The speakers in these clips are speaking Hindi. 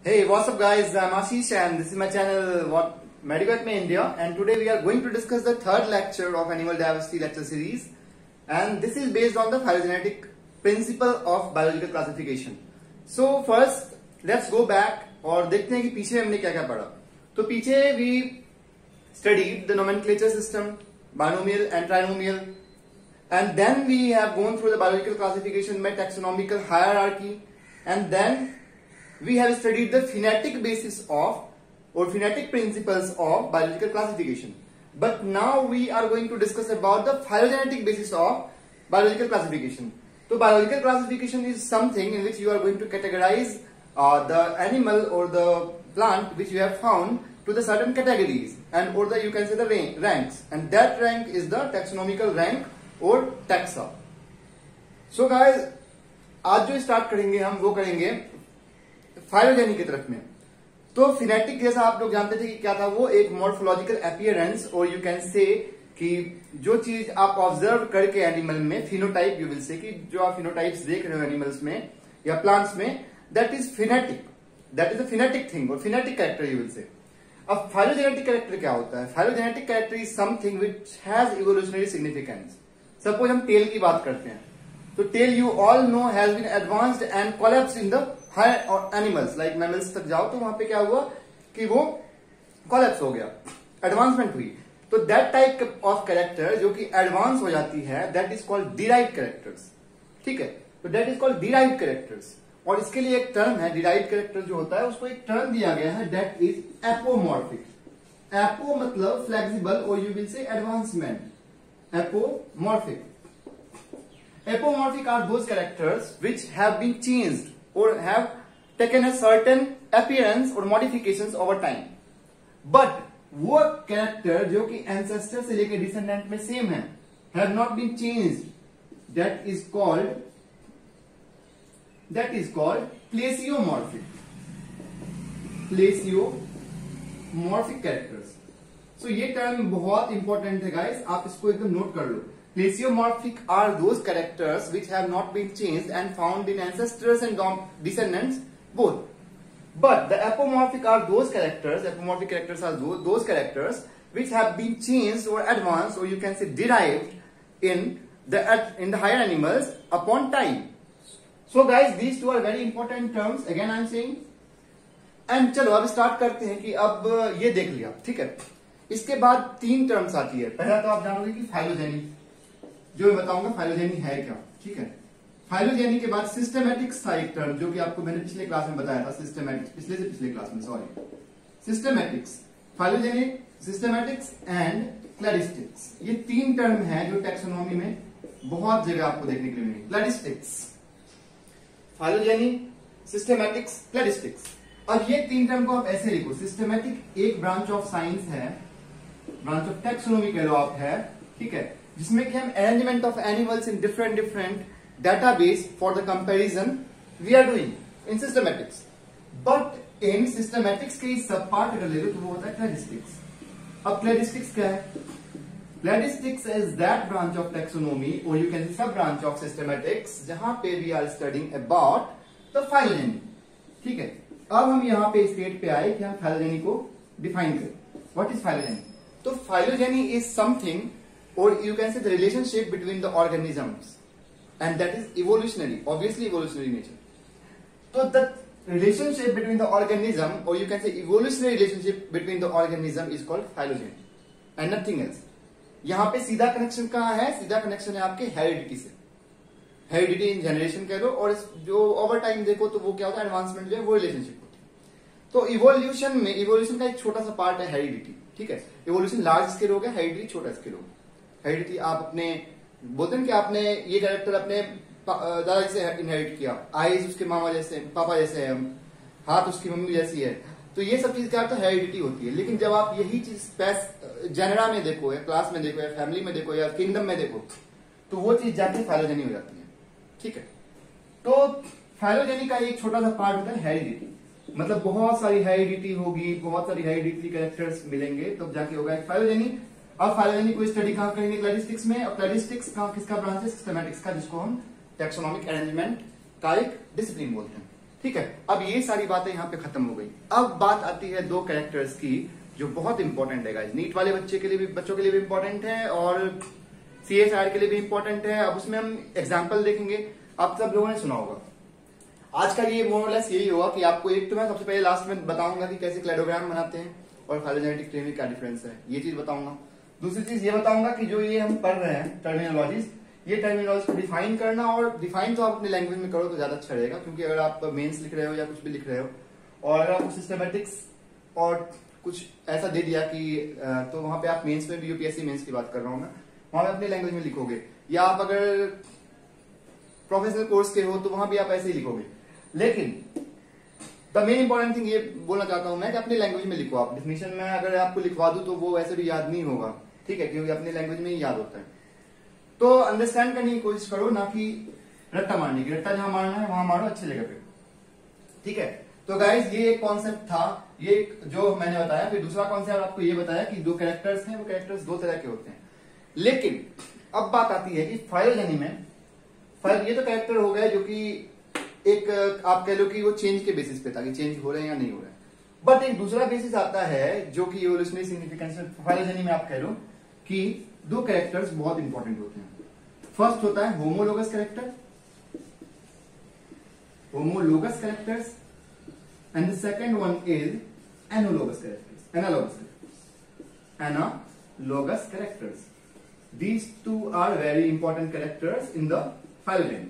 Hey, what's up guys? I'm Ashish and this is my channel Medical Acme India, and today we are going to discuss the third lecture of Animal Diversity lecture series, and this is based on the phylogenetic principle of biological classification. So first let's go back और देखते हैं कि पीछे हमने क्या क्या पढ़ा. तो पीछे we studied the nomenclature system, binomial and trinomial, and then we have gone through the biological classification by taxonomical hierarchy, and then we have studied the phonetic basis of or phonetic principles of biological classification. But now we are going to discuss about the phylogenetic basis of biological classification. So biological classification is something in which you are going to categorize the animal or the plant which you have found to the certain categories, and or the you can say the ranks, and that rank is the taxonomical rank or taxa. So guys, आज जो स्टार्ट करेंगे हम वो करेंगे फाइलोजेनी की तरफ में. तो फिनेटिक जैसा आप लोग जानते थे कि क्या था, वो एक मॉर्फोलॉजिकल अपीयरेंस और यू कैन से कि जो चीज आप ऑब्जर्व करके एनिमल में फिनोटाइप, यू विल से कि जो आप फिनोटाइप्स देख रहे हो एनिमल्स में या प्लांट्स में, that is phenetic, that is a phenetic thing और phenetic character you will say. अब फाइलोजेनेटिक कैरेक्टर क्या होता है? Phylogenetic character is something which has evolutionary significance. Suppose हम टेल की बात करते हैं, तो tail you all know has been advanced and collapse in the higher animals like mammals तक जाओ तो वहां पे क्या हुआ कि वो कोलैप्स हो गया, एडवांसमेंट हुई. तो दैट टाइप ऑफ कैरेक्टर जो कि एडवांस हो जाती है, that is called derived characters. ठीक है, तो that is called derived characters. और इसके लिए एक टर्म है, डिराइव्ड कैरेक्टर जो होता है उसको एक टर्म दिया गया है, दैट इज एपोमॉर्फिक. एपो मतलब फ्लेक्सिबल और you will say advancement. Apomorphic. Apomorphic are those characters which have been changed or have taken a certain appearance or modifications over time. But वो character जो कि ancestor से लेकर descendant में same है, have not been changed. That is called plesiomorphic. Plesiomorphic characters. So ये term बहुत important है guys, आप इसको एकदम नोट कर लो. Plesiomorphic are those characters which have not been changed and found in ancestors and descendants both. But the apomorphic are those characters, apomorphic characters are those characters which have been changed or advanced or you can say derived in the higher animals upon time. So guys, these two are very important terms. Again I am saying. And चलो अब स्टार्ट करते हैं कि अब ये देख लिया, ठीक है. इसके बाद तीन टर्म्स आती है. पहला तो आप जानोगे कि फाइलोजेनी, जो मैं बताऊंगा फाइलोजेनी है क्या. ठीक है, फाइलोजेनी के बाद सिस्टमैटिक्स था एक टर्म जो कि आपको मैंने पिछले क्लास में बताया था. सिस्टमैटिक्स पिछले क्लास में, sorry, systematics, phylogeny, systematics and cladistics. ये तीन टर्म है जो टैक्सोनॉमी में बहुत जगह आपको देखने के लिए मिलेंगे. Cladistics, phylogeny, systematics, cladistics. अब ये तीन टर्म को आप ऐसे लिखो. सिस्टमैटिक एक ब्रांच ऑफ साइंस है, ब्रांच ऑफ टैक्सोनॉमी कह लो आप, है, ठीक है, जिसमें कि हम arrangement of animals in different database for the comparison we are doing in systematics. But in systematics के सब पार्ट अगर ले लो तो वो होता है क्लैडिस्टिक्स. अब क्लैडिस्टिक्स क्या है? Cladistics is that branch of taxonomy और you can sub branch of systematics जहां पे we are studying about the phylogeny. ठीक है, अब हम यहाँ पे स्टेट पे आए कि हम फाइलोजेनी को डिफाइन करें. What is phylogeny? तो phylogeny is something or you can say the relationship between the organisms, and that is evolutionary, obviously evolutionary nature. So the relationship between the organism or you can say evolutionary relationship between the organism is called phylogeny and nothing else. यहाँ पे सीधा कनेक्शन कहाँ है? सीधा कनेक्शन है आपके हेरिडिटी से. हेरिडिटी इन जनरेशन कह लो, और जो ओवर टाइम देखो तो वो क्या होता है, एडवांसमेंट जो है वो रिलेशनशिप होती है. तो इवोल्यूशन में, इवोल्यूशन का एक छोटा सा पार्ट है हेरिडिटी. ठीक है, इवोल्यूशन लार्ज स्केल हो गया, हेरिडिटी छोटा स्केल हो गया. हेरिडिटी आप अपने बोलते हैं कि आपने ये कैरेक्टर अपने दादाजी से इनहेरिट किया, आईज उसके मामा जैसे, पापा जैसे है, हाथ उसकी मम्मी जैसी है, तो ये सब चीज क्या होता है, हेरिडिटी होती है. लेकिन जब आप यही चीज जेनरा में देखो या क्लास में देखो या फैमिली में देखो या किंगडम में देखो, तो वो चीज जाके फाइलोजेनी हो जाती है. ठीक है, तो फाइलोजेनी का एक छोटा सा पार्ट होता है हेरिडिटी. मतलब बहुत सारी हेरिडिटी होगी, बहुत सारी हेरिडिटी कैरेक्टर्स मिलेंगे तब जाके होगा एक फाइलोजेनी. अब फाइलोजेनी को स्टडी कहां करेंगे? क्लैडिस्टिक्स में. और क्लैडिस्टिक्स किसका ब्रांच है? सिस्टमैटिक्स का, जिसको हम टैक्सोनॉमिक अरेंजमेंट का एक डिसिप्लिन बोलते हैं. ठीक है, अब ये सारी बातें यहाँ पे खत्म हो गई। अब बात आती है दो कैरेक्टर्स की जो बहुत इंपॉर्टेंट है गाइस, नीट वाले बच्चों के लिए भी इंपॉर्टेंट है और CSIR के लिए भी इंपॉर्टेंट है। अब उसमें हम एग्जाम्पल देखेंगे, आप सब लोगों ने सुना होगा। आज का ये मोरलेस यही होगा कि आपको एक तो मैं सबसे पहले लास्ट में बताऊंगा कि कैसे क्लेडोग्राम बनाते हैं और फाइलोजेनेटिक ट्री में क्या डिफरेंस है, ये चीज बताऊंगा। दूसरी चीज ये बताऊंगा कि जो ये हम पढ़ रहे हैं टर्मिनोलॉजीज, ये टर्मिनोलॉजी को डिफाइन करना, और डिफाइन तो आप अपने लैंग्वेज में करो तो ज्यादा अच्छा रहेगा, क्योंकि अगर आप मेंस लिख रहे हो या कुछ भी लिख रहे हो और अगर आपको सिस्टमेटिक्स और कुछ ऐसा दे दिया कि तो वहां पे आप मेंस में भी, UPSC मेंस की बात कर रहा हूं मैं, वहां पे अपने लैंग्वेज में लिखोगे, या आप अगर प्रोफेशनल कोर्स के हो तो वहां भी आप ऐसे ही लिखोगे। लेकिन द मेन इंपॉर्टेंट थिंग ये बोलना चाहता हूं मैं कि अपनी लैंग्वेज में लिखो। आप डिफिनेशन में अगर आपको लिखवा दूं तो वो वैसे भी याद नहीं होगा, ठीक है, क्योंकि अपनी लैंग्वेज में ही याद होता है। तो अंडरस्टैंड करने की कोशिश करो, ना कि रट्टा मारने की। रट्टा जहां मारना है वहां मारो अच्छी जगह पे, ठीक है। तो गाइज ये एक कॉन्सेप्ट था, ये जो मैंने बताया। फिर दूसरा कॉन्सेप्ट आपको ये बताया कि दो कैरेक्टर्स हैं, वो कैरेक्टर्स दो तरह के होते हैं। लेकिन अब बात आती है कि फाइलोजेनी में ये तो कैरेक्टर हो गया जो कि एक आप कह लो कि वो चेंज के बेसिस पे था कि चेंज हो रहे हैं या नहीं हो रहे हैं। बट एक दूसरा बेसिस आता है जो कि इवोल्यूशनरी सिग्निफिकेंस फाइलोजेनी में आप कह लो कि दो कैरेक्टर्स बहुत इंपॉर्टेंट होते हैं। फर्स्ट होता है homologous character, homologous characters, and the second one is analogous characters. These two are very important characters in the phylogeny.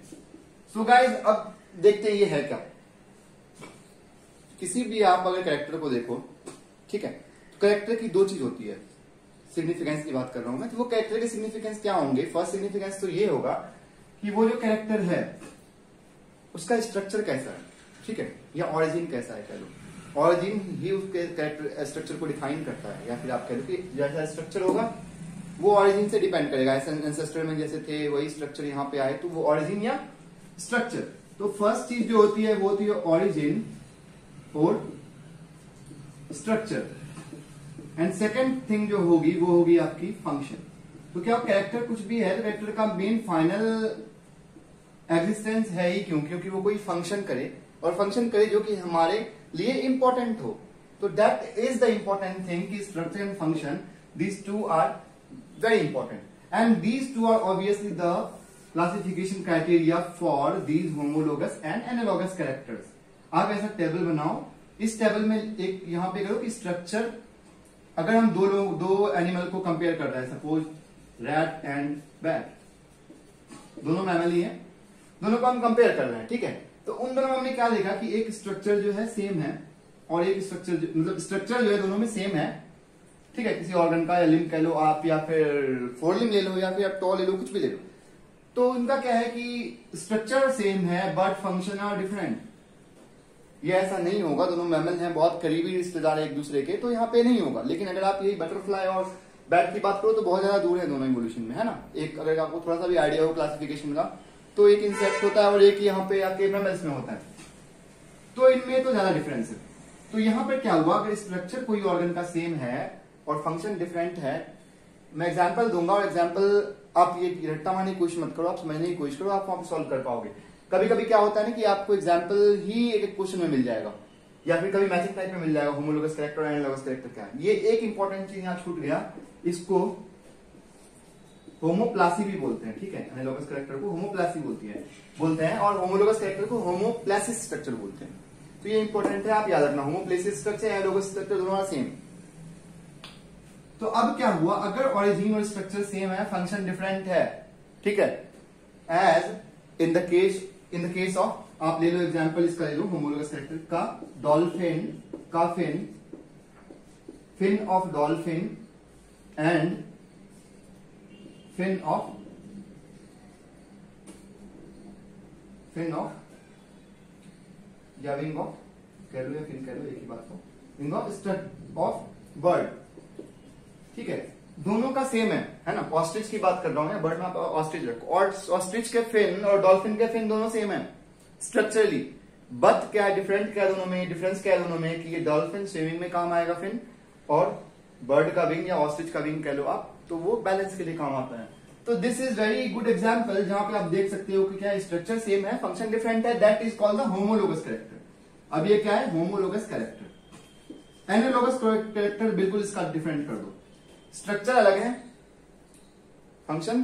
So guys, अब देखते हैं ये है क्या। किसी भी आप अगर कैरेक्टर को देखो, ठीक है, तो कैरेक्टर की दो चीज होती है। सिग्निफिकेंस की बात कर रहा हूं मैं, तो वो कैरेक्टर के सिग्निफिकेंस क्या होंगे? फर्स्ट सिग्निफिकेंस तो ये होगा कि वो जो कैरेक्टर है उसका स्ट्रक्चर कैसा है, ठीक है, या ऑरिजिन कैसा है। कह लो ऑरिजिन ही उसके कैरेक्टर स्ट्रक्चर को डिफाइन करता है, या फिर आप कह लो कि जैसा स्ट्रक्चर होगा वो ऑरिजिन से डिपेंड करेगा। एंसेस्टर में जैसे थे वही स्ट्रक्चर यहाँ पे आए, तो वो ऑरिजिन या स्ट्रक्चर। तो फर्स्ट चीज जो होती है वो होती है ऑरिजिन और स्ट्रक्चर, एंड सेकेंड थिंग जो होगी वो होगी आपकी फंक्शन। तो क्या कैरेक्टर कुछ भी है तो कैरेक्टर का मेन फाइनल एग्जिस्टेंस है ही क्यों? क्योंकि वो कोई फंक्शन करे, और फंक्शन करे जो कि हमारे लिए इंपॉर्टेंट हो। तो that is the important thing कि structure and function, these two are very important, and these two are obviously the classification criteria for these homologous and analogous characters. आप ऐसा टेबल बनाओ, इस टेबल में एक यहां पे करो कि स्ट्रक्चर, अगर हम दो एनिमल को कंपेयर कर रहे हैं, सपोज रैट एंड बैट, दोनों मैमल ही हैं, दोनों को हम कंपेयर कर रहे हैं, ठीक है। तो उन दोनों में हमने क्या देखा कि एक स्ट्रक्चर जो है सेम है और एक स्ट्रक्चर मतलब स्ट्रक्चर जो है दोनों में सेम है, ठीक है, किसी ऑर्गन का या लिम्ब कह लो आप, या फिर फोर लिम्ब ले लो, या फिर आप टॉ ले लो, कुछ भी ले लो। तो उनका क्या है कि स्ट्रक्चर सेम है बट फंक्शन आर डिफरेंट। ये ऐसा नहीं होगा, दोनों मैमल हैं, बहुत करीबी रिश्तेदार है एक दूसरे के, तो यहाँ पे नहीं होगा। लेकिन अगर आप यही बटरफ्लाई और बैट की बात करो तो बहुत ज्यादा दूर है दोनों इवोल्यूशन में, है ना। एक अगर आपको थोड़ा सा भी आइडिया हो क्लासिफिकेशन का, तो एक इंसेक्ट होता है और एक यहाँ पे आके मैमल्स में होता है, तो इनमें तो ज्यादा डिफरेंस है। तो यहाँ पे क्या हुआ, अगर स्ट्रक्चर कोई ऑर्गन का सेम है और फंक्शन डिफरेंट है, मैं एग्जांपल दूंगा और एग्जांपल आप ये रट्टा मारने की कोशिश मत करो, आप समझने की कोशिश करो, आप वहां पे सॉल्व कर पाओगे। कभी कभी क्या होता है ना कि आपको एग्जांपल ही एक क्वेश्चन में मिल जाएगा, या फिर कभी मैचिंग टाइप में मिल जाएगा, होमोलोगस कैरेक्टर और एनालॉगस कैरेक्टर क्या है। ये एक इंपॉर्टेंट चीज यहाँ छूट गया, इसको होमोप्लासी भी बोलते हैं, ठीक है। एनालॉगस कैरेक्टर को होमोप्लासी बोलते हैं और होमोलोगस कैरेक्टर को होमोप्लासिस स्ट्रक्चर बोलते हैं। तो ये इंपॉर्टेंट है, आप याद रखना, होमोप्लासिस स्ट्रक्चर एनालॉगस स्ट्रक्चर दोनों सेम। तो अब क्या हुआ, अगर ओरिजिन और स्ट्रक्चर सेम है, फंक्शन डिफरेंट है, ठीक है, as in the case of, आप ले लो एग्जांपल इसका ले लो, होमोलोगस कैरेक्टर का डॉल्फिन का fin of dolphin and fin of या विंग ऑफ कह लो या फिन कह लो, एक ही बात को, विंग ऑफ बर्ड, ठीक है, दोनों का सेम है ना। ऑस्ट्रिच की बात कर रहा हूं या बर्ड में आप ऑस्ट्रिच रखो, और ऑस्ट्रिच के फिन और डॉल्फिन के फिन दोनों सेम है स्ट्रक्चरली, बट क्या डिफरेंट क्या दोनों में, डिफरेंस क्या दोनों में कि ये डॉल्फिन स्विमिंग में काम आएगा फिन, और बर्ड का विंग या ऑस्ट्रिच का विंग कह लो आप, तो वो बैलेंस के लिए काम आता है। तो this is very good example जहां पे आप देख सकते हो कि क्या स्ट्रक्चर सेम है, फंक्शन डिफरेंट है, that is called the homologous character. अब ये क्या है, होमोलोगस कैरेक्टर। एनालॉगस कैरेक्टर बिल्कुल इसका डिफरेंट कर दो, स्ट्रक्चर अलग है, फंक्शन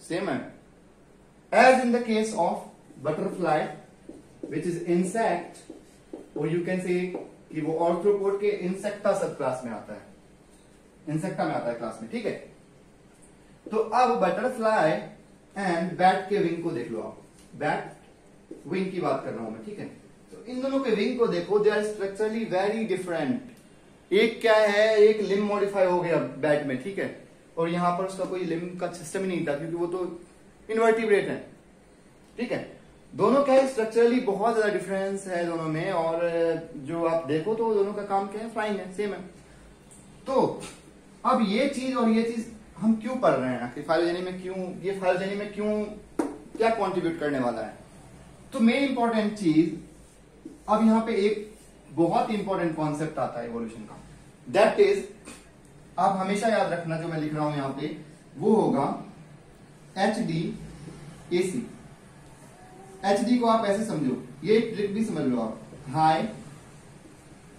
सेम है। As in the case of butterfly which is insect, और यू कैन से कि वो ऑर्थ्रोपोड के इंसेक्टा सब क्लास में आता है, इंसेक्टा में आता है क्लास में, ठीक है। तो अब बटरफ्लाई एंड बैट के विंग को देख लो आप, बैट विंग की बात कर रहा हूं मैं, ठीक है। तो इन दोनों के विंग को देखो, they are structurally very different. एक क्या है, एक लिम्ब मॉडिफाई हो गया बैट में, ठीक है, और यहां पर उसका कोई लिम्ब का सिस्टम ही नहीं था क्योंकि वो तो इन्वर्टिब्रेट है, ठीक है। दोनों क्या है, स्ट्रक्चरली बहुत ज्यादा डिफरेंस है दोनों में, और जो आप देखो तो दोनों का काम क्या है, फ्लाइंग है, सेम है। तो अब ये चीज और ये चीज हम क्यों पढ़ रहे हैं आखिर, फाइलोजेनी में क्यों, ये फाइलोजेनी में क्यों, क्या कंट्रीब्यूट करने वाला है। तो मेन इंपॉर्टेंट चीज, अब यहां पे एक बहुत इंपॉर्टेंट कॉन्सेप्ट आता है इवोल्यूशन का, दैट इज, आप हमेशा याद रखना जो मैं लिख रहा हूं यहां पे, वो होगा HDAC। HD को आप ऐसे समझो, ये ट्रिक भी समझ लो आप, हाई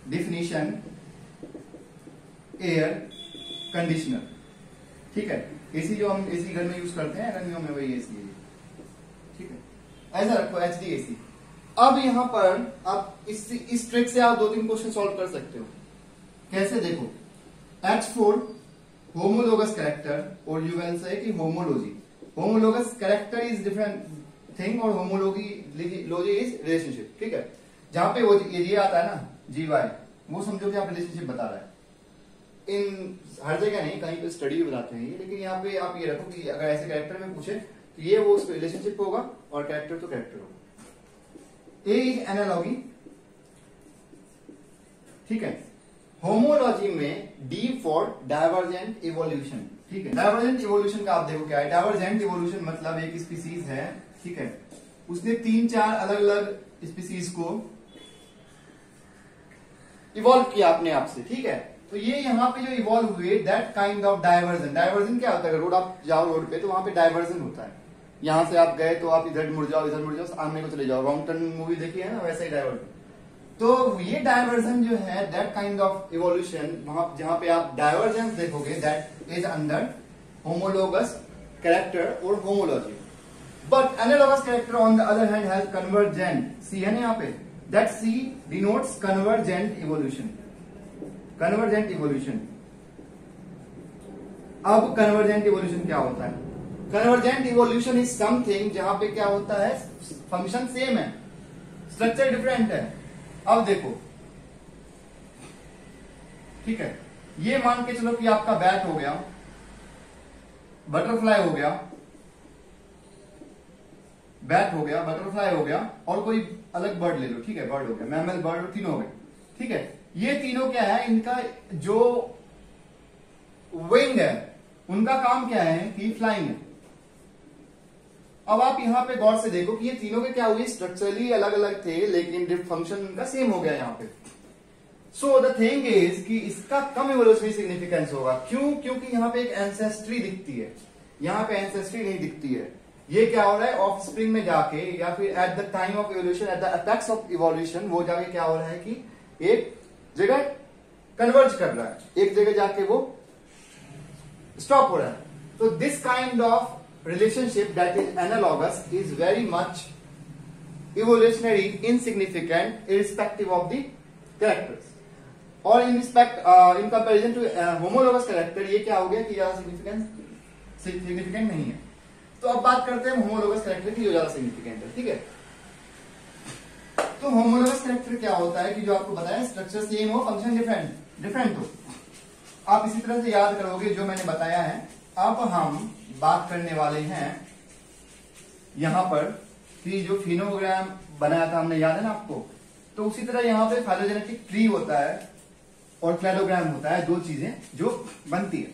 डेफिनेशन एयर कंडीशनर, ठीक है। एसी जो हम एसी घर में यूज करते हैं गर्मियों में, वही एसी है, ठीक है। ऐसा रखो HDAC। अब यहां पर आप इस ट्रिक से आप 2-3 क्वेश्चन सॉल्व कर सकते हो। कैसे, देखो, H4 होमोलोगस कैरेक्टर, और यू कैन से कि homology. Homologous character is different thing और होमोलॉजी इज रिलेशनशिप, ठीक है। जहां पे वो ये आता है ना GY, वो समझो कि आप रिलेशनशिप बता रहा है। इन हर जगह नहीं, कहीं पे स्टडी भी बताते हैं ये, लेकिन यहाँ पे आप ये रखो कि अगर ऐसे कैरेक्टर में पूछे तो ये वो उस रिलेशनशिप होगा, और कैरेक्टर तो कैरेक्टर होगा। ए इज एनालॉगी, ठीक है। होमोलॉजी में D फॉर डाइवर्जेंट इवोल्यूशन, ठीक है। डाइवर्जेंट इवोल्यूशन का आप देखो क्या है, डाइवर्जेंट इवोल्यूशन मतलब एक स्पीसीज है, ठीक है, उसने 3-4 अलग अलग स्पीसीज को इवॉल्व किया अपने आप से, ठीक है। तो ये यहाँ पे जो इवॉल्व हुए, that kind of diversion. Diversion क्या होता है, रोड आप जाओ रोड पे तो वहां पे डाइवर्जन होता है, यहां से आप गए तो आप इधर मुड़ जाओ, इधर मुड़ जाओ, सामने को चले जाओ, रॉन्ग टर्न मूवी देखी है ना, वैसा ही डाइवर्जन। तो ये डाइवर्जन जो है, दैट काइंड ऑफ इवोल्यूशन, वहां जहां पे आप डाइवर्जेंस देखोगे, that is under homologous character और homology. But analogous character on the other hand has convergent, C है ना यहाँ पे, that C denotes convergent evolution, convergent evolution. अब कन्वर्जेंट इवोल्यूशन क्या होता है, कन्वर्जेंट इवोल्यूशन इज समथिंग जहां पे क्या होता है, फंक्शन सेम है, स्ट्रक्चर डिफरेंट है। अब देखो, ठीक है, ये मान के चलो कि आपका बैट हो गया, बटरफ्लाई हो गया, बैट हो गया, बटरफ्लाई हो गया, और कोई अलग बर्ड ले लो, ठीक है, बर्ड हो गया, मैमल, बर्ड, और तीनों हो गए, ठीक है। ये तीनों क्या है, इनका जो विंग है, उनका काम क्या है कि फ्लाइंग है। अब आप यहां पे गौर से देखो कि ये तीनों के क्या हुए, स्ट्रक्चरली अलग अलग थे, लेकिन फंक्शन उनका सेम हो गया यहां पे। सो द थिंग इज कि इसका कम इवोल्यूशनरी सिग्निफिकेंस होगा, क्यों, क्योंकि यहां पे एक एंसेस्ट्री दिखती है, यहां पे एंसेस्ट्री नहीं दिखती है। ये क्या हो रहा है, ऑफ स्प्रिंग में जाके, या फिर at the time of evolution, at the apex of evolution, वो जाके क्या हो रहा है कि एक जगह कन्वर्ज कर रहा है, एक जगह जाके वो स्टॉप हो रहा है। तो this kind of relationship that is analogous is very much evolutionary insignificant irrespective of the characters, और in respect in comparison to homologous character ये क्या हो गया कि ज्यादा significant नहीं है। तो अब बात करते हैं homologous character की जो ज्यादा significant है, ठीक है। तो homologous character क्या होता है कि जो आपको बताया, स्ट्रक्चर सेम हो, फंक्शन डिफरेंट हो। आप इसी तरह से याद करोगे जो मैंने बताया है। अब हम बात करने वाले हैं यहां पर कि जो फिनोग्राम बनाया था हमने, याद है ना आपको, तो उसी तरह यहां पे फाइलोजेनेटिक ट्री होता है और क्लैडोग्राम होता है, दो चीजें जो बनती है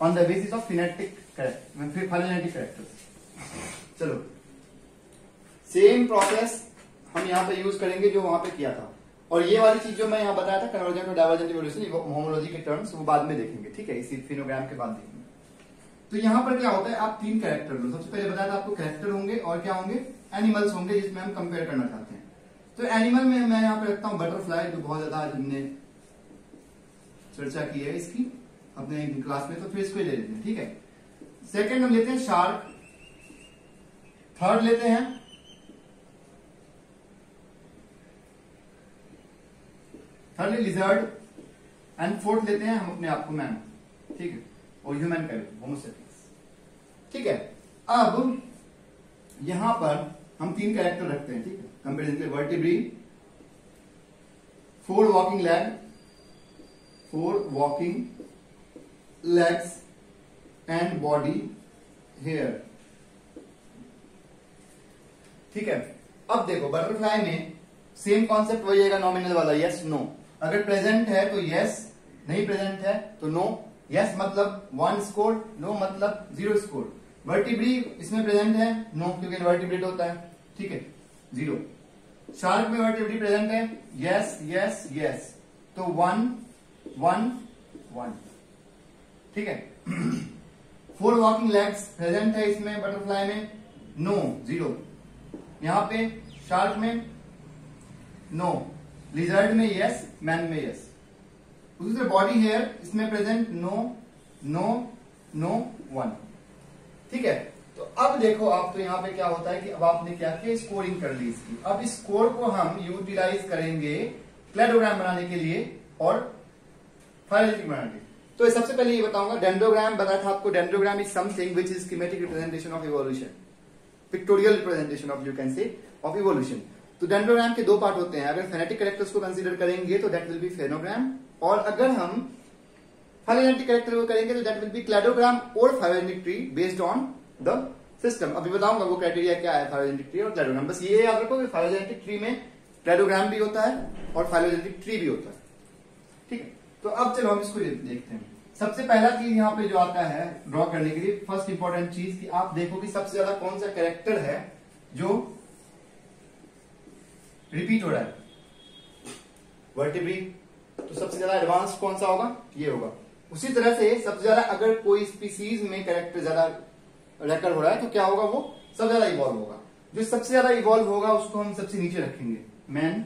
on the basis of phenetic phylogenetic characters. चलो, सेम प्रोसेस हम यहां पे यूज करेंगे जो वहां पे किया था, और ये वाली चीज जो मैं यहां बताया था, कन्वर्जेंट और डाइवर्जेंट इवोल्यूशन, होमोलॉजी के टर्म्स, वो बाद में देखेंगे, ठीक है, इसी फिनोग्राम के बाद देखेंगे। तो यहां पर क्या होता है, आप 3 कैरेक्टर लो। सबसे पहले बताया था आपको कैरेक्टर होंगे और क्या होंगे, एनिमल्स होंगे, जिसमें हम कंपेयर करना चाहते हैं। तो एनिमल में मैं यहाँ पे रखता हूं बटरफ्लाई, जो बहुत ज्यादा आज हमने चर्चा की है इसकी अपने क्लास में, तो फिर इसको ले लेते हैं, ठीक है। सेकंड हम लेते हैं शार्क, थर्ड लेते हैं लिजर्ड, एंड फोर्थ लेते हैं हम अपने आप को मैन, ठीक है, और ह्यूमन का होमोसेपियंस, ठीक है। अब यहां पर हम 3 कैरेक्टर रखते हैं, ठीक है, कंपेरिजन के vertebrae, 4 walking legs and body hair, ठीक है। अब देखो बटरफ्लाई में सेम कॉन्सेप्ट वही आएगा, नॉमिनल वाला, यस नो। अगर प्रेजेंट है तो यस, नहीं प्रेजेंट है तो नो। यस मतलब 1 स्कोर, नो मतलब 0 स्कोर। वर्टिब्री इसमें प्रेजेंट है, नो क्योंकि इनवर्टिब्रेट होता है, ठीक है, 0। शार्क में वर्टिब्री प्रेजेंट है, यस यस यस, तो 1 1 1, ठीक है। 4 वॉकिंग लेग्स प्रेजेंट है इसमें बटरफ्लाई में, नो 0। यहां पे शार्क में नो, लिजर्ड में यस, मैन में यस। उसी तरह बॉडी हेयर इसमें प्रेजेंट, नो नो नो 1, ठीक है। तो अब देखो आप, तो यहां पे क्या होता है कि अब आपने क्या किया, स्कोरिंग कर ली इसकी। अब इस स्कोर को हम यूटिलाइज करेंगे क्लेडोग्राम बनाने के लिए और फाइलोजेनेटिक बनाने के लिए। तो सबसे पहले ये बताऊंगा, डेंड्रोग्राम बताया था आपको, dendrogram is something which is schematic representation of evolution, pictorial representation of, you can से, ऑफ इवोल्यूशन। तो डेंड्रोग्राम के 2 पार्ट होते हैं। अगर फेनेटिक कैरेक्टर्स को कंसीडर करेंगे तो दैट विल बी फेनोग्राम, और अगर हम फाइलोजेनेटिक कैरेक्टर को करेंगे तो दैट विल बी क्लेडोग्राम और phylogenetic tree based on the system. अभी बताऊंगा वो क्राइटेरिया क्या है फाइलोजेनेटिक ट्री और क्लेडोग्राम। बस ये याद रखो कि फाइलोजेनेटिक ट्री में क्लेडोग्राम भी होता है और फाइलोजेनेटिक ट्री भी होता है, ठीक है। तो अब चलो हम इसको देखते हैं। सबसे पहला चीज यहाँ पे जो आता है ड्रॉ करने के लिए, फर्स्ट इंपॉर्टेंट चीज कि आप देखो कि सबसे ज्यादा कौन सा कैरेक्टर है जो रिपीट हो रहा है। वर्टिब्री, तो सबसे ज्यादा एडवांस कौन सा होगा, ये होगा। उसी तरह से सबसे ज्यादा अगर कोई स्पीसीज में कैरेक्टर ज्यादा रेकर हो रहा है तो क्या होगा, वो सबसे ज्यादा इवॉल्व होगा। जो सबसे ज्यादा इवॉल्व होगा उसको हम सबसे नीचे रखेंगे, मैन,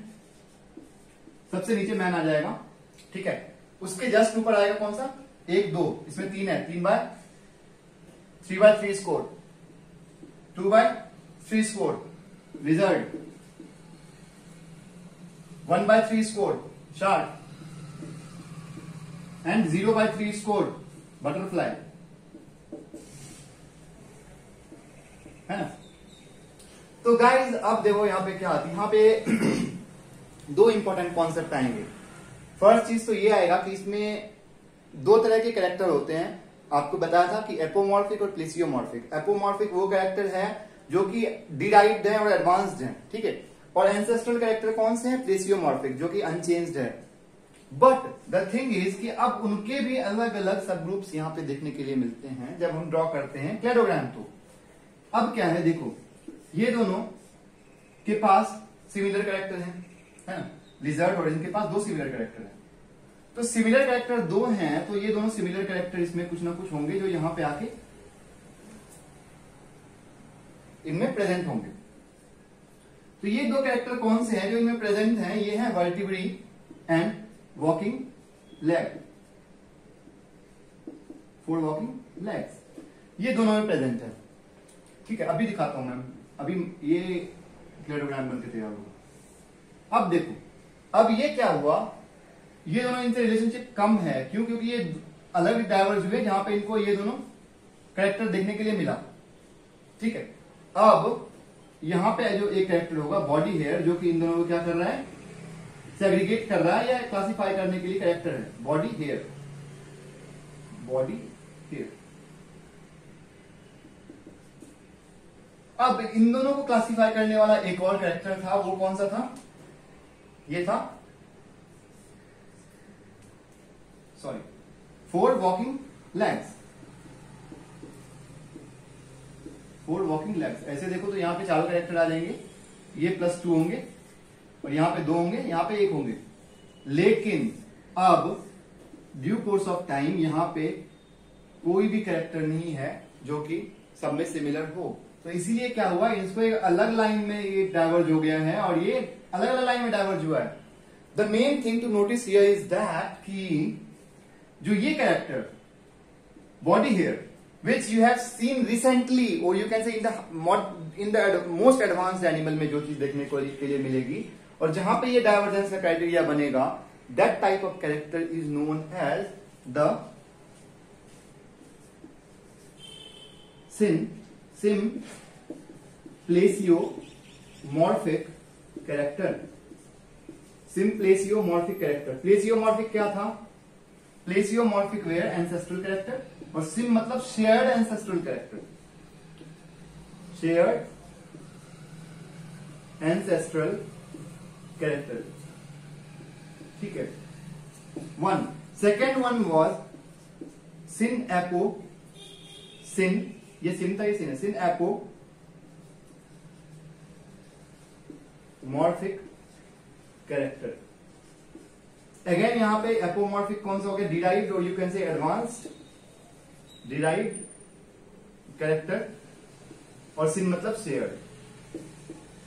सबसे नीचे मैन आ जाएगा, ठीक है। उसके जस्ट ऊपर आएगा कौन सा, 1 2, इसमें 3 है, 3 by 3 score, 2 by 3 score lizard, 1 by 3 score shark, and 0 by 3 score butterfly, है ना। तो गाइज अब देखो यहां पे क्या आती है, यहां पे 2 इंपॉर्टेंट कॉन्सेप्ट आएंगे। फर्स्ट चीज तो ये आएगा कि इसमें 2 तरह के कैरेक्टर होते हैं। आपको बताया था कि एपोमॉर्फिक और प्लेसियोमॉर्फिक। एपोमॉर्फिक वो कैरेक्टर है जो कि डिराइव्ड है और एडवांस्ड है, ठीक है। और एंसेस्ट्रल कैरेक्टर कौन से हैं, प्लेसियोमॉर्फिक, जो कि अनचेंज्ड है। बट द थिंग इज कि अब उनके भी अलग अलग सब ग्रुप्स यहां पे देखने के लिए मिलते हैं जब हम ड्रॉ करते हैं क्लेडोग्राम। तो अब क्या है, देखो ये दोनों के पास सिमिलर कैरेक्टर है ना, लिजर्ड और इनके पास 2 सिमिलर कैरेक्टर है। तो सिमिलर कैरेक्टर 2 हैं, तो ये दोनों सिमिलर कैरेक्टर इसमें कुछ ना कुछ होंगे जो यहां पे आके इनमें प्रेजेंट होंगे। तो ये 2 कैरेक्टर कौन से हैं जो इनमें प्रेजेंट हैं, ये है vertebrae and walking leg, 4 walking legs, ये दोनों में प्रेजेंट है, ठीक है। अभी दिखाता हूं मैं, अभी ये क्लेडोग्राम बनके तैयार होगा। अब देखो, अब ये क्या हुआ, ये दोनों इनसे रिलेशनशिप कम है, क्यों, क्योंकि ये अलग डाइवर्ज हुए जहां पे इनको ये दोनों कैरेक्टर देखने के लिए मिला, ठीक है। अब यहां पे जो एक कैरेक्टर होगा बॉडी हेयर, जो कि इन दोनों को क्या कर रहा है, सेग्रीगेट कर रहा है या क्लासिफाई करने के लिए कैरेक्टर है, बॉडी हेयर, बॉडी हेयर। अब इन दोनों को क्लासिफाई करने वाला एक और कैरेक्टर था, वो कौन सा था, ये था, sorry, 4 walking legs, 4 walking legs. ऐसे देखो तो यहां पे 4 कैरेक्टर आ जाएंगे, ये +2 होंगे और यहां पे 2 होंगे, यहां पे 1 होंगे। लेकिन अब ड्यू कोर्स ऑफ टाइम यहां पे कोई भी कैरेक्टर नहीं है जो कि सब में सिमिलर हो, तो इसीलिए क्या हुआ, इसको एक अलग लाइन में ये डाइवर्ज हो गया है और ये अलग अलग लाइन में डाइवर्ज हुआ है। The main thing to notice here is that कि जो ये character body hair which you have seen recently और you can say in the most advanced animal में जो चीज देखने को के लिए मिलेगी और जहां पे ये डाइवर्जेंस का क्राइटेरिया बनेगा, that type of character is known as the symplesiomorphic character. Symplesiomorphic character, plesiomorphic क्या था, प्लेसियोमॉर्फिक वेयर एंसेस्ट्रल कैरेक्टर, और सिम मतलब shared ancestral character, shared ancestral character, ठीक है। One second one was syn apo, syn ये सिन था, ये सिन है, synapomorphic character. Again यहां पे एपोमॉर्फिक कौन सा हो गया, डिराइव्ड और you can say advanced derived character, और सिन मतलब शेयर्ड।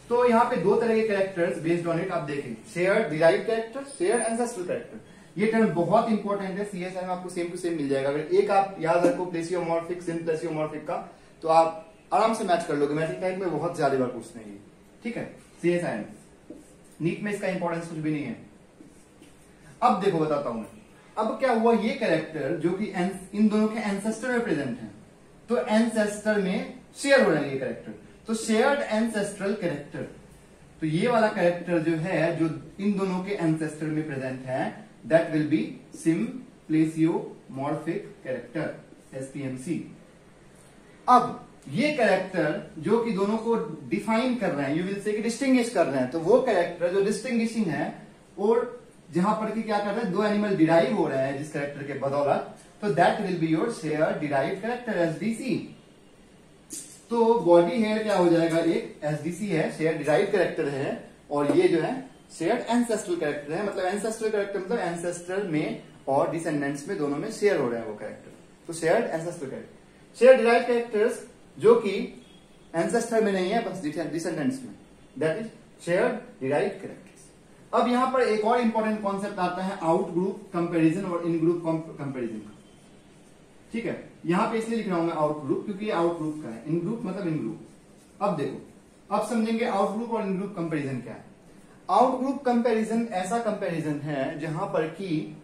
तो यहां पे दो तरह के कैरेक्टर्स बेस्ड ऑन इट आप देखें, shared derived character, shared ancestral character. ये टर्म बहुत इंपॉर्टेंट है, सीएसआई में आपको सेम टू सेम मिल जाएगा। अगर एक आप याद रखो प्लेसियोमॉर्फिक, सिम्प्लेसियोमॉर्फिक का, तो आप आराम से मैच कर लोगे। मैट्रिक टाइप में बहुत ज्यादा बार पूछते हैं ये, ठीक है, सीएसआई में। नीट में इसका इंपॉर्टेंस कुछ भी नहीं है। अब देखो बताता हूं मैं, अब क्या हुआ, ये कैरेक्टर जो कि इन दोनों के एंसेस्टर में प्रेजेंट है, तो एंसेस्टर में शेयर हो रहा है ये कैरेक्टर, तो शेयर्ड एंसेस्ट्रल कैरेक्टर। तो ये वाला कैरेक्टर जो है, जो इन दोनों के एंसेस्टर में प्रेजेंट है, दैट विल बी सिम्प्लेसियोमॉर्फिक कैरेक्टर, एसपीएमसी। अब ये कैरेक्टर जो कि दोनों को डिफाइन कर रहे हैं, यू विल से कि डिस्टिंग्विश कर रहे हैं, तो वो कैरेक्टर जो डिस्टिंग्विशिंग है और जहां पर कि क्या कर रहे हैं, दो एनिमल डिराइव हो रहे हैं जिस कैरेक्टर के बदौलत, तो that will be your share derive character, SDC. तो बॉडी हेयर क्या हो जाएगा, एक एसडीसी है, शेयर डिराइव कैरेक्टर है, और ये जो है शेयर्ड एंसेस्ट्रल कैरेक्टर है। मतलब एंसेस्ट्रल कैरेक्टर मतलब एंसेस्टर में और डिसेंडेंट्स में दोनों में शेयर हो रहे हैं वो कैरेक्टर, तो shared ancestral character. Share derive characters जो कि एंसेस्टर में नहीं है, बस डिसेंडेंट्स में, that is shared derive characters. अब यहां पर एक और इंपॉर्टेंट कॉन्सेप्ट आता है आउट ग्रुप कंपैरिजन और इन ग्रुप कंपैरिजन का, ठीक है। यहां पे इसलिए लिख रहा हूं मैं आउट ग्रुप क्योंकि ये आउट ग्रुप का है, इन ग्रुप मतलब इन ग्रुप। अब देखो, अब समझेंगे आउट ग्रुप और इन ग्रुप कंपैरिजन क्या है। आउट ग्रुप कंपैरिजन ऐसा कंपैरिजन है जहां पर कि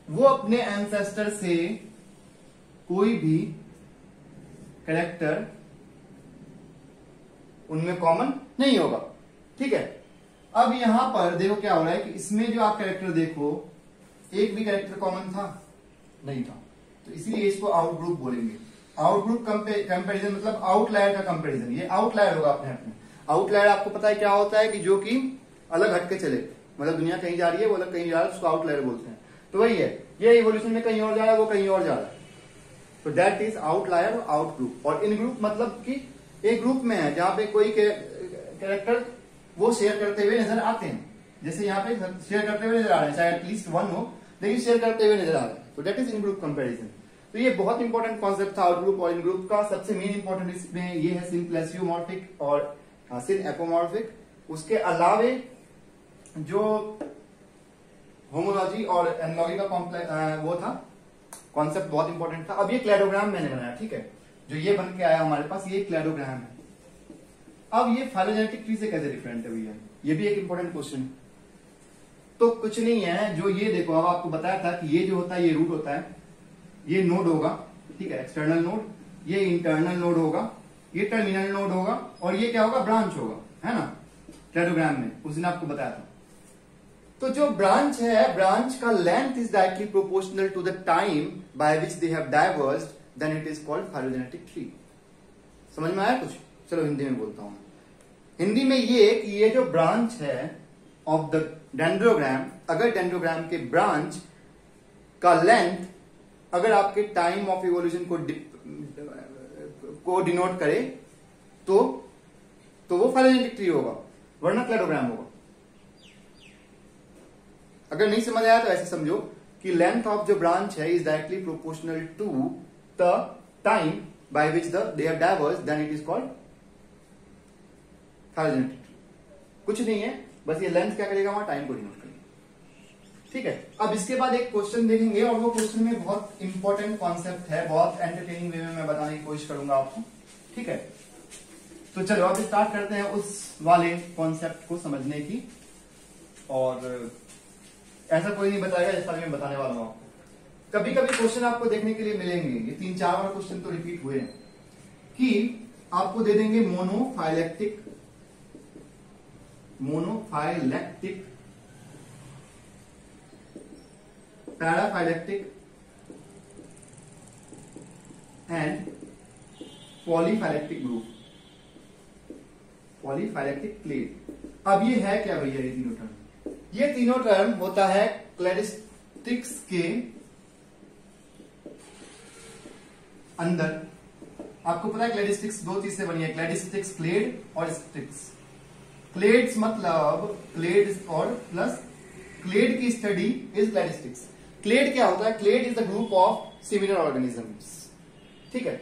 वो अपने एंसेस्टर से कोई भी कैरेक्टर उनमें कॉमन नहीं होगा, ठीक है। अब यहां पर देखो क्या हो रहा है कि इसमें जो आप कैरेक्टर देखो, एक भी कैरेक्टर कॉमन था नहीं था, तो इसलिए इसको आउट ग्रुप बोलेंगे। आउट ग्रुप कंपैरिजन मतलब आउटलायर का कंपैरिजन, ये आउटलायर होगा अपने अपने। आउटलायर आपको पता है क्या होता है कि जो कि अलग हटके चले, मतलब दुनिया कहीं जा रही है, वो अलग कहीं जा रहा है, उसको आउटलायर बोलते हैं। तो वही है, ये इवोल्यूशन में कहीं और जा रहा है, वो कहीं और जा रहा है, तो दैट इज आउटलायर और आउट ग्रुप। और इन ग्रुप मतलब कि एक ग्रुप में है जहां पे कोई कैरेक्टर वो शेयर करते हुए नजर आते हैं, जैसे यहाँ पे शेयर करते हुए नजर आ रहे हैं, चाहे एटलीस्ट वन हो लेकिन शेयर करते हुए नजर आ रहे हैं, तो that is in group comparison. तो ये बहुत इंपॉर्टेंट कॉन्सेप्ट था आउट ग्रुप और इन ग्रुप का। सबसे मेन इंपॉर्टेंट इसमें ये है सिम्प्लेसियोमॉर्फिक और सिन एपोमॉर्फिक। उसके अलावे जो होमोलॉजी और एनालॉजी का वो था कॉन्सेप्ट बहुत इंपॉर्टेंट था। अब ये क्लैडोग्राम मैंने बनाया, ठीक है, जो ये बन के आया हमारे पास, ये क्लैडोग्राम है। अब ये फाइलोजेनेटिक ट्री से कैसे डिफरेंट है भैया, ये भी एक इंपॉर्टेंट क्वेश्चन। तो कुछ नहीं है, जो ये देखो, अब आपको बताया था कि ये जो होता है ये रूट होता है, ये नोड होगा, ठीक है, एक्सटर्नल नोड, ये इंटरनल नोड होगा, ये टर्मिनल नोड होगा, और ये क्या होगा, ब्रांच होगा, है ना, क्लैडोग्राम में उस दिन आपको बताया था। तो जो ब्रांच है, ब्रांच का length is directly proportional to the time by which they have diverged, then it is called phylogenetic tree. समझ में आया कुछ? चलो हिंदी में बोलता हूं। हिंदी में ये जो ब्रांच है ऑफ द डेंड्रोग्राम, अगर डेंड्रोग्राम के ब्रांच का लेंथ अगर आपके टाइम ऑफ इवोल्यूशन को डिनोट करे तो वो फाइलोजेनेटिक ट्री होगा, वरना क्लैडोग्राम होगा। अगर नहीं समझ आया तो ऐसे समझो कि लेंथ ऑफ जो ब्रांच है is directly proportional to the time by which they have diverged, then it is called phylogenetic. कुछ नहीं है, बस ये लेंथ क्या करेगा, वहां टाइम को डिनोट करेगा। ठीक है, अब इसके बाद एक क्वेश्चन देखेंगे और वो क्वेश्चन में बहुत इंपॉर्टेंट कॉन्सेप्ट है, बहुत एंटरटेनिंग वे में मैं बताने की कोशिश करूंगा आपको। ठीक है, तो चलो अब स्टार्ट करते हैं उस वाले कॉन्सेप्ट को समझने की। और ऐसा कोई नहीं बताएगा जैसा मैं बताने वाला हूं आपको। कभी कभी क्वेश्चन आपको देखने के लिए मिलेंगे, ये 3-4 बार क्वेश्चन तो रिपीट हुए हैं, कि आपको दे देंगे मोनोफाइलेक्टिक पैराफाइलेक्टिक एंड पॉलीफाइलेक्टिक ग्रुप, पॉलीफाइलेक्टिक क्लेड। अब ये है क्या भैया, ये तीनों टर्म? ये तीनों टर्म होता है क्लैडिस्टिक्स के अंदर। आपको पता है क्लैडिस्टिक्स 2 चीज से बनी है, क्लैडिस्टिक्स क्लेड और स्टिक्स। क्लेड्स मतलब क्लेड्स और प्लस क्लेड की स्टडी इज क्लैडिस्टिक्स। क्लेड क्या होता है? Clade is the group of similar organisms. ठीक है,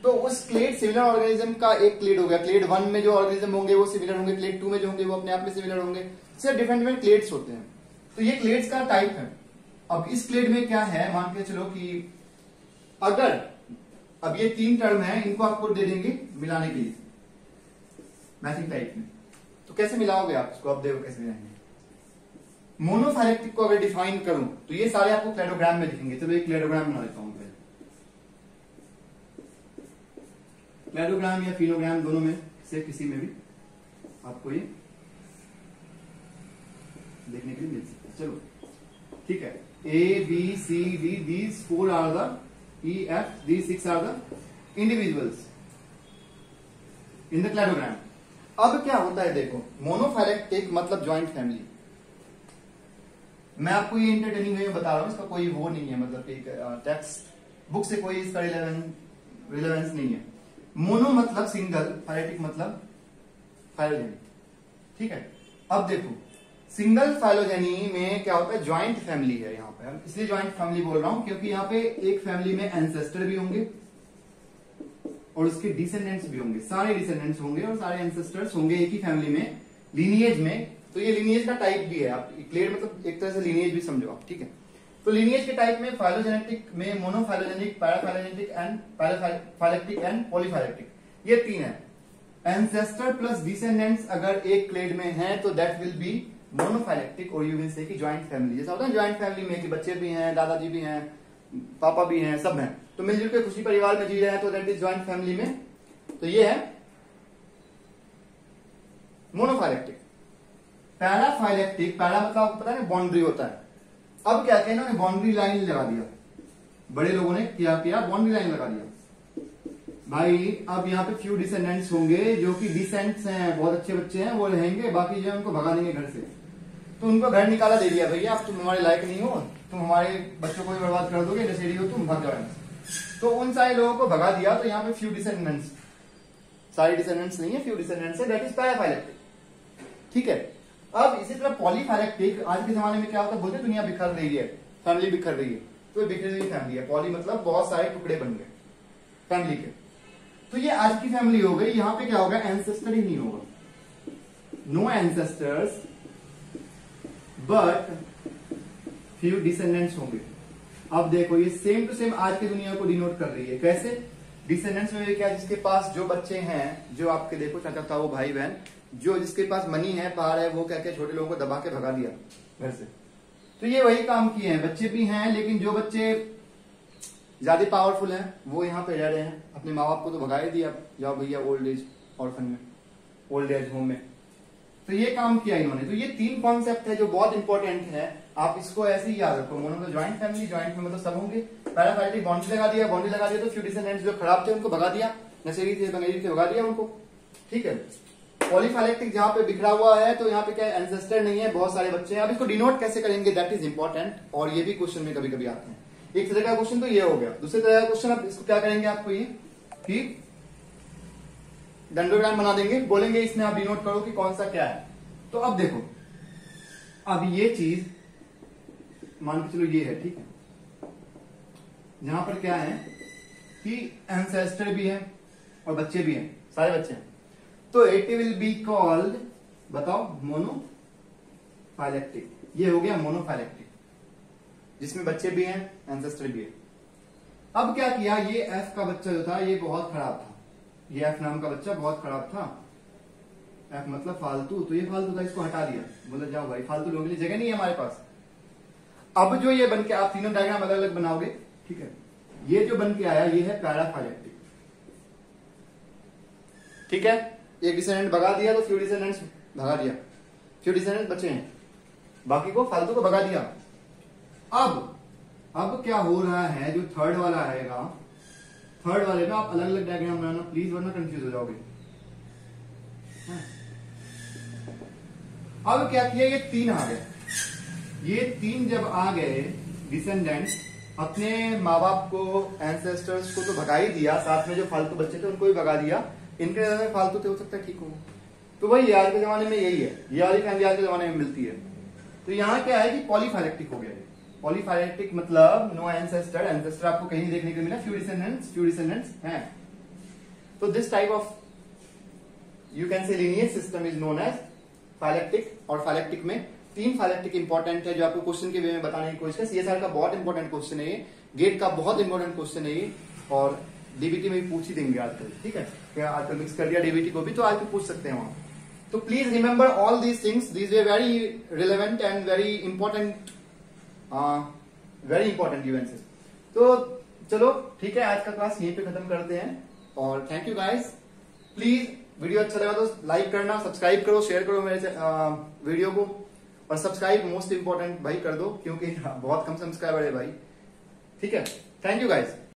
तो उस क्लेड सिमिलर ऑर्गेनिज्म का एक क्लेड हो गया। क्लेड 1 में जो ऑर्गेनिज्म होंगे वो सिमिलर होंगे, क्लेड 2 में जो होंगे वो अपने आप में सिमिलर होंगे। सिर्फ डिफरेंट डिफरेंट क्लेड्स होते हैं। तो ये क्लेड्स का टाइप है। अब इस क्लेड में क्या है, मान के चलो कि अगर अब ये 3 टर्म है, इनको आपको दे देंगे मिलाने के लिए मैचिंग टाइप में, तो कैसे मिलाओगे आप इसको? अब देखो कैसे मिलाएंगे। मोनोफाइलेक्टिक को अगर डिफाइन करूं तो ये सारे आपको क्लेडोग्राम में दिखेंगे। चलो एक क्लेडोग्राम बना लेता हूं पहले। क्लेडोग्राम या फिलोग्राम दोनों में से किसी में भी आपको ये देखने के लिए मिल सकता है। चलो ठीक है, A B C D these 4 are the E F these 6 are the individuals in the cladogram। अब क्या होता है देखो, मोनोफाइलेक्टिक मतलब ज्वाइंट फैमिली। मैं आपको ये इंटरटेनिंग वे में बता रहा हूं, इसका कोई वो नहीं है, मतलब एक टेक्स्ट बुक से कोई इसका रिलेवेंस नहीं है। मोनो मतलब सिंगल, फाइलेटिक मतलब फाइलोजेनी। ठीक है, अब देखो सिंगल फाइलोजेनी में क्या होता है, ज्वाइंट फैमिली है यहाँ पे। इसलिए ज्वाइंट फैमिली बोल रहा हूं क्योंकि यहाँ पे एक फैमिली में एंसेस्टर भी होंगे और उसके डिसेंडेंट्स भी होंगे। सारे डिसेंडेंट्स होंगे और सारे एंसेस्टर्स होंगे एक ही फैमिली में, लीनिएज में। तो ये लीनिएज का टाइप भी है। आप क्लेड मतलब एक तरह से लीनिएज भी समझो आप। ठीक है, तो लीनिएज के टाइप में फाइलोजेनेटिक में मोनोफाइलोजेनिक, पैराफाइलोजेनिक एंड पैराफाइलेक्टिक एंड पॉलीफाइलेक्टिक, ये 3 है। एंसेस्टर प्लस डिसेंडेंट्स अगर एक क्लेड में है तो दैट विल बी मोनोफाइलेक्टिक, और यू विल से कि ज्वाइंट फैमिली। जैसा होता है ज्वाइंट फैमिली में कि बच्चे भी हैं, दादाजी भी हैं, पापा भी हैं, सब हैं, तो मिलजुल के खुशी परिवार में जी रहे हैं, तो दैट इज ज्वाइंट फैमिली में। तो ये है मोनोफाइलेक्टिक। पैराफाइलेक्टिक, पैरा मतलब आपको पता है बाउंड्री होता है। अब क्या किया इन्होंने, बाउंड्री लाइन लगा दिया। बड़े लोगों ने क्या किया, बाउंड्री लाइन लगा दिया भाई। अब यहाँ पे फ्यू डिसेंडेंट्स होंगे जो कि डिसेंट्स हैं, बहुत अच्छे बच्चे हैं, वो रहेंगे, बाकी जो है उनको भगा देंगे घर से। तो उनको घर निकाला दे दिया, भैया अब तुम हमारे लायक नहीं हो, तुम हमारे बच्चों को भी बर्बाद कर दोगे, नशेड़ी हो तुम, भाग जाओ। तो उन सारे लोगों को भगा दिया। तो यहाँ पे फ्यू डिसेंडेंट्स, सारे डिसेंडेंट्स नहीं है, फ्यू डिसेंडेंट्स है, दैट इज पैराफाइलेक्टिक। ठीक है, अब इसी तरह पॉलीफाइलेक्टिक, आज के जमाने में क्या होता है, बोलते दुनिया बिखर रही है, फैमिली बिखर रही है, तो बिखरी हुई फैमिली है। पॉली मतलब बहुत सारे टुकड़े बन गए फैमिली के। तो ये आज की फैमिली हो गई। यहां पे क्या होगा, एंसेस्टर ही नहीं होगा, no ancestors but few descendants होंगे। अब देखो ये सेम टू सेम आज की दुनिया को डिनोट कर रही है। कैसे? डिसेंडेंट्स में क्या, जिसके पास जो बच्चे हैं, जो आपके देखो चाचा ताऊ भाई बहन, जो जिसके पास मनी है, पार है, वो क्या क्या छोटे लोगों को दबा के भगा दिया घर से। तो ये वही काम किए हैं। बच्चे भी हैं, लेकिन जो बच्चे ज्यादा पावरफुल हैं वो यहाँ पे रह रहे हैं। अपने माँ बाप को तो भगा ही दिया, जाओ भैया ओल्ड एज ऑर्फन में, ओल्ड एज होम में। तो ये काम किया इन्होंने। तो ये 3 कॉन्सेप्ट है जो बहुत इंपॉर्टेंट है, आप इसको ऐसे ही याद रखो। मोनो तो ज्वाइंट फैमिली, ज्वाइंट में मतलब सब होंगे। पैराफाइलेटिक बाउंड्री लगा दिया, बाउंड्री लगा दिया तो फ्यू डिसेंडेंट्स जो खराब थे उनको भगा दिया, नशेड़ी थे, बंगेरी थे, भगा दिया उनको। ठीक है, पॉलीफाइलेक्टिक जहां पे बिखरा हुआ है, तो यहाँ पे क्या एंसेस्टर नहीं है, बहुत सारे बच्चे हैं। अब इसको डिनोट कैसे करेंगे, दैट इज इंपॉर्टेंट, और ये भी क्वेश्चन में कभी कभी आते हैं। एक तरह का क्वेश्चन तो ये हो गया। दूसरे तरह का क्वेश्चन, अब इसको क्या करेंगे, आपको ये कि डेंड्रोग्राम बना देंगे, बोलेंगे इसमें आप डिनोट करो कि कौन सा क्या है। तो अब देखो, अब ये चीज मान के चलो ये है, ठीक है, जहां पर क्या है कि एंसेस्टर भी है और बच्चे भी हैं, सारे बच्चे हैं, तो इट विल बी कॉल्ड, बताओ, मोनोफाइलेक्टिक। ये हो गया मोनोफाइलेक्टिक, जिसमें बच्चे भी हैं एंसेस्टर भी है। अब क्या किया, ये एफ का बच्चा जो था ये बहुत खराब था, ये एफ नाम का बच्चा बहुत खराब था। एफ मतलब फालतू, तो ये फालतू था, इसको हटा दिया, बोला जाओ भाई फालतू लोगों के लिए जगह नहीं है हमारे पास। अब जो ये बन के, आप तीनों डायग्राम अलग अलग बनाओगे, ठीक है, ये जो बन के आया ये है पैराफाइलेक्टिक, ठीक है। एक डिसेंडेंट भगा दिया तो फ्यू डिसेंडेंट्स भगा दिया, फ्यू डिसेंडेंट्स बचे हैं, बाकी को फालतू को भगा दिया। अब क्या हो रहा है, जो थर्ड वाला आएगा, थर्ड वाले में आप अलग अलग डायग्राम बनाना प्लीज, वरना कंफ्यूज हो जाओगे। अब क्या किया, ये तीन आ गए, ये तीन जब आ गए डिसेंडेंट्स, अपने माँ बाप को, एंसेस्टर्स को तो भगा ही दिया, साथ में जो फालतू बच्चे थे उनको भी भगा दिया, इनके नजर में फालतू थे, हो सकता है ठीक हो। तो वही आज के जमाने में यही है, ये वाली फैमिली आज के जमाने में मिलती है। तो यहाँ क्या है कि पॉलीफाइलेक्टिक हो गया। पॉलीफाइलेक्टिक मतलब नो एंसेस्टर, एंसेस्टर आपको कहीं देखने को मिला, फ्यू डिसेंडेंट्स हैं। तो this type of you can say lineage system is known as phyletic. और फाइलेक्टिक में तीन फाइलेक्टिक इंपॉर्टेंट है जो आपको क्वेश्चन के वे में बताने की कोशिश है। सीएसआर का बहुत इंपॉर्टेंट क्वेश्चन है ये, गेट का बहुत इंपॉर्टेंट क्वेश्चन है ये, और डीबीटी में भी पूछ ही देंगे आजकल, ठीक है। क्या आजकल मिक्स कर दिया डीबीटी को भी, तो आज भी पूछ सकते हैं वहां। तो please remember all these things, these way very relevant and very important events. तो चलो ठीक है, आज का क्लास यहीं पे खत्म करते हैं, और thank you guys. Please video अच्छा लगा तो लाइक करना, सब्सक्राइब करो, शेयर करो मेरे वीडियो को, और सब्सक्राइब मोस्ट इंपॉर्टेंट भाई कर दो, क्योंकि बहुत कम सब्सक्राइबर है भाई, ठीक है। Thank you guys.